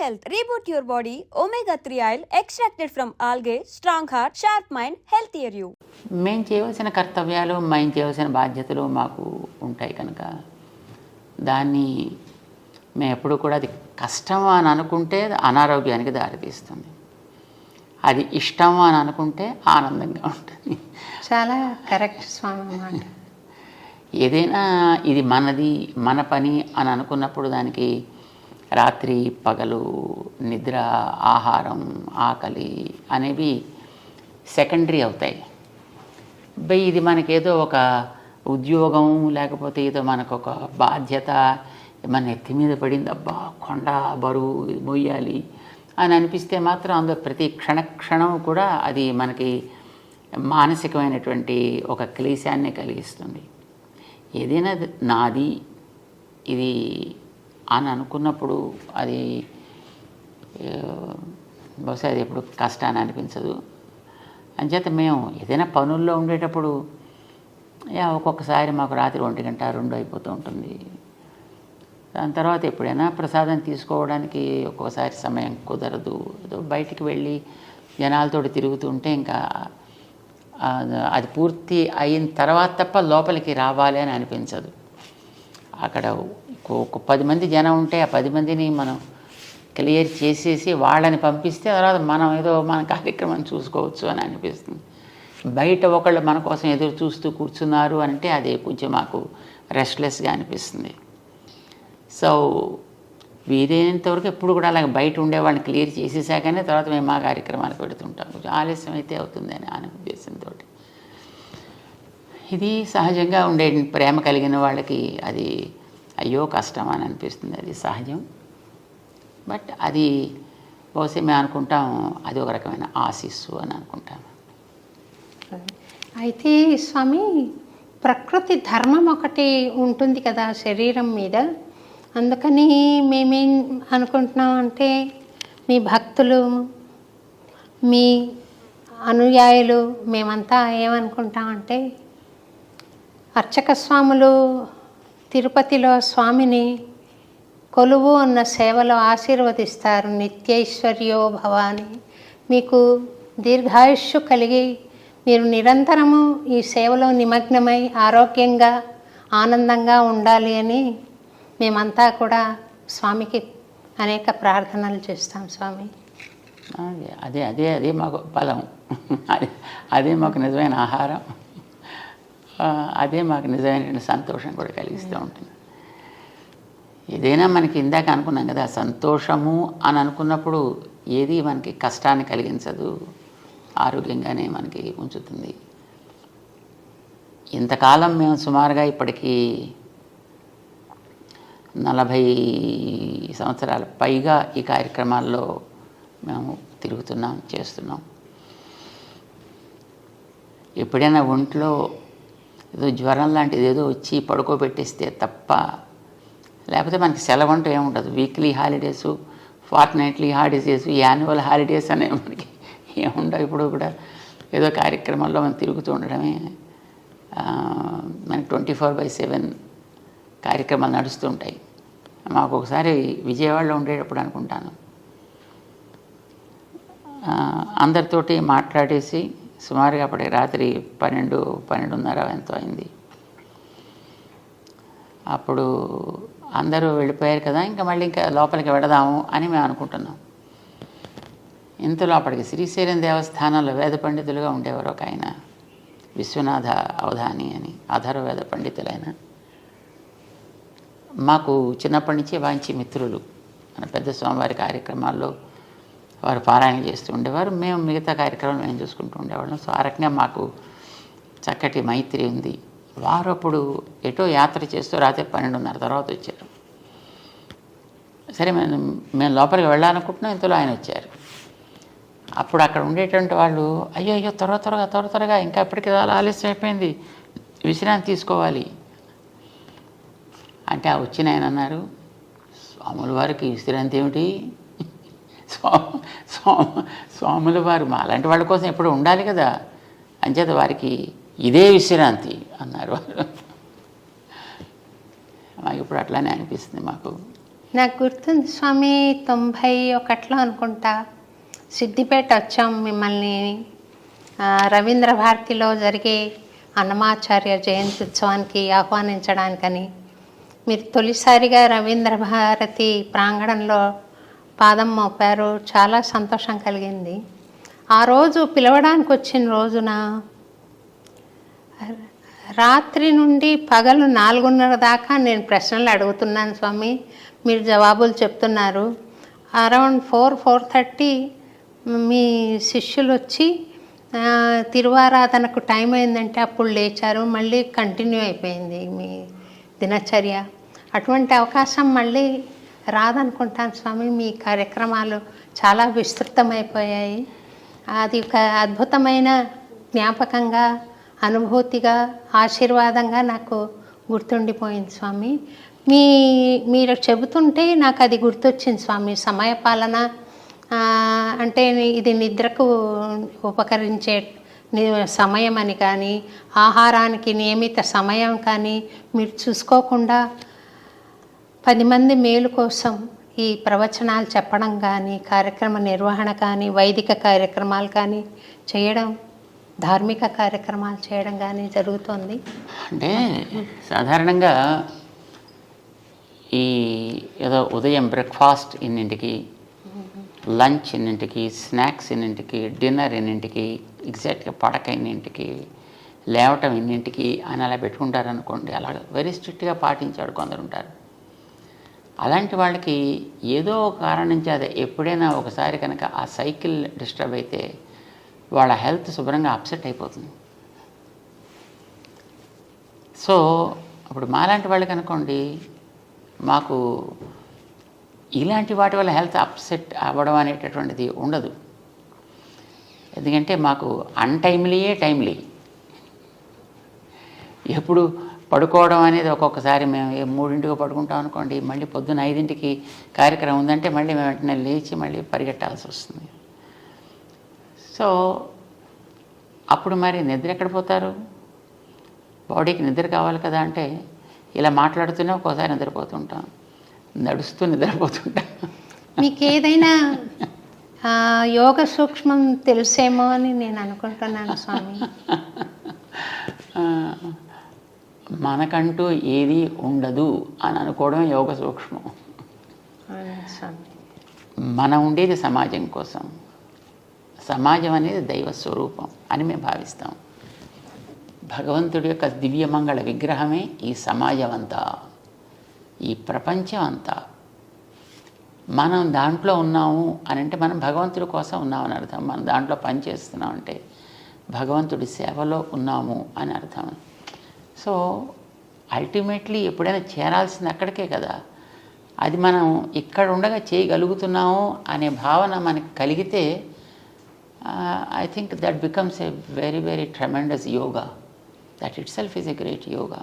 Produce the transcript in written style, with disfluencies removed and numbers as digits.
health. Reboot your body. Omega-3 oil extracted from algae. Strong heart, sharp mind, healthier you. మేము చేయవలసిన కర్తవ్యాలు, మేము చేయవలసిన బాధ్యతలు మాకు ఉంటాయి కనుక దాన్ని మేము ఎప్పుడు కూడా అది కష్టం అని అనుకుంటే అనారోగ్యానికి దారితీస్తుంది. అది ఇష్టం అని అనుకుంటే ఆనందంగా ఉంటుంది. చాలా కరెక్ట్ స్వామి అన్నమాట. ఏదైనా ఇది మనది, మన పని అని అనుకున్నప్పుడు దానికి రాత్రి పగలు, నిద్ర, ఆహారం, ఆకలి అనేవి సెకండరీ అవుతాయి. ఇది మనకేదో ఒక ఉద్యోగం లేకపోతే ఏదో మనకు ఒక బాధ్యత మన ఎత్తి మీద పడింది, అబ్బా కొండ బరువు మోయాలి అని అనిపిస్తే మాత్రం అందులో ప్రతి క్షణం కూడా అది మనకి మానసికమైనటువంటి ఒక క్లేశాన్ని కలిగిస్తుంది. ఏదైనా నాది ఇది అని అనుకున్నప్పుడు అది బహుశా అది ఎప్పుడు కష్టాన్ని అనిపించదు. అంచేత మేము ఏదైనా పనుల్లో ఉండేటప్పుడు ఒక్కొక్కసారి మాకు రాత్రి 1 గంట 2 అయిపోతూ ఉంటుంది. దాని తర్వాత ఎప్పుడైనా ప్రసాదం తీసుకోవడానికి ఒక్కొక్కసారి సమయం కుదరదు. ఏదో బయటికి వెళ్ళి జనాలతోటి తిరుగుతుంటే ఇంకా అది పూర్తి అయిన తర్వాత తప్ప లోపలికి రావాలి అని అనిపించదు. అక్కడ ఒక 10 మంది జనం ఉంటే ఆ 10 మందిని మనం క్లియర్ చేసేసి వాళ్ళని పంపిస్తే తర్వాత మనం ఏదో మన కార్యక్రమం చూసుకోవచ్చు అని అనిపిస్తుంది. బయట ఒకళ్ళు మన కోసం ఎదురు చూస్తూ కూర్చున్నారు అంటే అది కొంచెం మాకు రెస్ట్లెస్గా అనిపిస్తుంది. సో వీలైనంతవరకు ఎప్పుడు కూడా అలాగే బయట ఉండేవాళ్ళని క్లియర్ చేసేసాకనే తర్వాత మేము మా కార్యక్రమాలు పెడుతుంటాం. కొంచెం ఆలస్యం అయితే అవుతుంది అనే ఉద్దేశంతో. ఇది సహజంగా ఉండే ప్రేమ కలిగిన వాళ్ళకి అది అయ్యో కష్టం అని అనిపిస్తుంది. అది సహజం. బట్ అది బహుశా మేము అనుకుంటాం అది ఒక రకమైన ఆశీస్సు అని అనుకుంటాం. అయితే స్వామి, ప్రకృతి ధర్మం ఒకటి ఉంటుంది కదా శరీరం మీద. అందుకని మేమేం అనుకుంటున్నాం అంటే మీ భక్తులు, మీ అనుయాయులు మేమంతా ఏమనుకుంటామంటే అర్చక స్వాములు తిరుపతిలో స్వామిని కొలువు ఉన్న సేవలో ఆశీర్వదిస్తారు. నిత్యైశ్వర్యో భవాని, మీకు దీర్ఘాయుష్షు కలిగి మీరు నిరంతరము ఈ సేవలో నిమగ్నమై ఆరోగ్యంగా ఆనందంగా ఉండాలి అని మేమంతా కూడా స్వామికి అనేక ప్రార్థనలు చేస్తాం స్వామి. అదే అదే అదే మాకు బలం, అదే మాకు నిజమైన ఆహారం, అదే మాకు నిజమైన సంతోషం కూడా కలిగిస్తూ ఉంటుంది. ఏదైనా మనకి ఇందాక అనుకున్నాం కదా, సంతోషము అని అనుకున్నప్పుడు ఏది మనకి కష్టాన్ని కలిగించదు, ఆరోగ్యంగానే మనకి ఉంచుతుంది. ఇంతకాలం మేము సుమారుగా ఇప్పటికీ 40 సంవత్సరాల పైగా ఈ కార్యక్రమాల్లో మేము తిరుగుతున్నాం, చేస్తున్నాం. ఎప్పుడైనా ఒంట్లో ఏదో జ్వరం లాంటిది ఏదో వచ్చి పడుకోబెట్టేస్తే తప్ప, లేకపోతే మనకి సెలవు అంటూ ఏముండదు. Weekly holidays, fortnightly holidays, annual holidays అనే మనకి ఏముండవు. ఇప్పుడు కూడా ఏదో కార్యక్రమాల్లో మనం తిరుగుతూ ఉండడమే. మనకి 24/7 కార్యక్రమాలు నడుస్తుంటాయి. మాకు ఒకసారి విజయవాడలో ఉండేటప్పుడు అనుకుంటాను, అందరితోటి మాట్లాడేసి సుమారుగా అప్పటికి రాత్రి 12:30 ఎంతో అయింది. అప్పుడు అందరూ వెళ్ళిపోయారు కదా, ఇంకా మళ్ళీ ఇంకా లోపలికి వెళదాము అని మేము అనుకుంటున్నాం. ఇంతలో అప్పటికి శ్రీశైలం దేవస్థానంలో వేద పండితులుగా ఉండేవారు ఒక ఆయన, విశ్వనాథ అవధాని అని, అధర్వవేద పండితులైన. మాకు చిన్నప్పటి నుంచి మంచి మిత్రులు. మన పెద్ద స్వామివారి కార్యక్రమాల్లో వారు పారాయణ చేస్తూ ఉండేవారు, మేము మిగతా కార్యక్రమాలు మేము చూసుకుంటూ ఉండేవాళ్ళం. సో ఆ రకంగా మాకు చక్కటి మైత్రి ఉంది. వారు అప్పుడు ఎటో యాత్ర చేస్తూ రాత్రి 12:30 తర్వాత వచ్చారు. సరే మేము లోపలికి వెళ్ళాలనుకుంటున్నాం, ఇంతలో ఆయన వచ్చారు. అప్పుడు అక్కడ ఉండేటువంటి వాళ్ళు అయ్యో త్వరగా ఇంకా ఎప్పటికీ ఆలస్యం అయిపోయింది, విశ్రాంతి తీసుకోవాలి అంటే ఆ వచ్చిన ఆయన అన్నారు, స్వాముల వారికి విశ్రాంతి ఏమిటి? స్వాముల వారు మా అలాంటి వాళ్ళ కోసం ఎప్పుడు ఉండాలి కదా, అంచేత వారికి ఇదే విశ్రాంతి అన్నారు వారు. మాకు ఇప్పుడు అట్లానే అనిపిస్తుంది. మాకు నాకు గుర్తుంది స్వామి, 91లో అనుకుంటా సిద్దిపేట వచ్చాం మిమ్మల్ని రవీంద్ర భారతిలో జరిగే అన్నమాచార్య జయంతి ఉత్సవానికి ఆహ్వానించడానికని. మీరు తొలిసారిగా రవీంద్ర భారతి ప్రాంగణంలో పాదం మోపారు. చాలా సంతోషం కలిగింది. ఆ రోజు పిలవడానికి వచ్చిన రోజున రాత్రి నుండి పగలు 4:30 దాకా నేను ప్రశ్నలు అడుగుతున్నాను స్వామి, మీరు జవాబులు చెప్తున్నారు. అరౌండ్ 4:30 మీ శిష్యులు వచ్చి తిరువారాధనకు టైం అయిందంటే అప్పుడు లేచారు. మళ్ళీ కంటిన్యూ అయిపోయింది మీ దినచర్య. అటువంటి అవకాశం మళ్ళీ రాదనుకుంటాను స్వామి. మీ కార్యక్రమాలు చాలా విస్తృతమైపోయాయి. అది ఒక అద్భుతమైన జ్ఞాపకంగా, అనుభూతిగా, ఆశీర్వాదంగా నాకు గుర్తుండిపోయింది స్వామి. మీరు చెబుతుంటే నాకు అది గుర్తొచ్చింది స్వామి. సమయపాలన అంటే ఇది నిద్రకు ఉపకరించే సమయం అని కానీ, ఆహారానికి నియమిత సమయం కానీ మీరు చూసుకోకుండా 10 మంది మేలు కోసం ఈ ప్రవచనాలు చెప్పడం కానీ, కార్యక్రమ నిర్వహణ కానీ, వైదిక కార్యక్రమాలు కానీ చేయడం, ధార్మిక కార్యక్రమాలు చేయడం కానీ జరుగుతుంది. అంటే సాధారణంగా ఈ ఏదో ఉదయం బ్రేక్ఫాస్ట్ ఇన్నింటికి, లంచ్ ఇన్నింటికి, స్నాక్స్ ఇన్నింటికి, డిన్నర్ ఇన్నింటికి, ఎగ్జాక్ట్గా పడక ఇన్నింటికి, లేవటం ఇన్నింటికి అని అలా పెట్టుకుంటారనుకోండి. అలా వెరీ స్ట్రిక్ట్గా పాటించాడు కొందరు ఉంటారు. అలాంటి వాళ్ళకి ఏదో ఒక కారణం నుంచి అదే ఎప్పుడైనా ఒకసారి కనుక ఆ సైకిల్ డిస్టర్బ్ అయితే వాళ్ళ హెల్త్ శుభ్రంగా అప్సెట్ అయిపోతుంది. సో ఇప్పుడు మాలాంటి వాళ్ళకి అనుకోండి, మాకు ఇలాంటి వాటి వల్ల హెల్త్ అప్సెట్ అవ్వడం అనేటటువంటిది ఉండదు. ఎందుకంటే మాకు అన్టైమ్లీయే టైమ్లీ. ఎప్పుడు పడుకోవడం అనేది ఒక్కొక్కసారి మేము 3ంటికి పడుకుంటాం అనుకోండి, మళ్ళీ పొద్దున్న 5ంటికి కార్యక్రమం ఉందంటే మళ్ళీ మేము వెంటనే లేచి మళ్ళీ పరిగెట్టాల్సి వస్తుంది. సో అప్పుడు మరి నిద్ర ఎక్కడ పోతారు? బాడీకి నిద్ర కావాలి కదా. అంటే ఇలా మాట్లాడుతూనే ఒక్కోసారి నిద్రపోతుంటాం, నడుస్తూ నిద్రపోతుంటాం. మీకు ఏదైనా యోగ సూక్ష్మం తెలుసేమో అని నేను అనుకుంటున్నాను స్వామి. మనకంటూ ఏది ఉండదు అని అనుకోవడం యోగ సూక్ష్మం. మనం ఉండేది సమాజం కోసం. సమాజం అనేది దైవ స్వరూపం అని మేము భావిస్తాం. భగవంతుడి యొక్క దివ్యమంగళ విగ్రహమే ఈ సమాజం అంతా, ఈ ప్రపంచం అంతా. మనం దాంట్లో ఉన్నాము అని అంటే మనం భగవంతుడి కోసం ఉన్నామని అర్థం. మనం దాంట్లో పనిచేస్తున్నాం అంటే భగవంతుడి సేవలో ఉన్నాము అని అర్థం. సో అల్టిమేట్లీ ఎప్పుడైనా చేరాల్సింది అక్కడికే కదా. అది మనం ఇక్కడ ఉండగా చేయగలుగుతున్నాము అనే భావన మనకి కలిగితే I think that becomes a very, very tremendous yoga. That itself is a great yoga.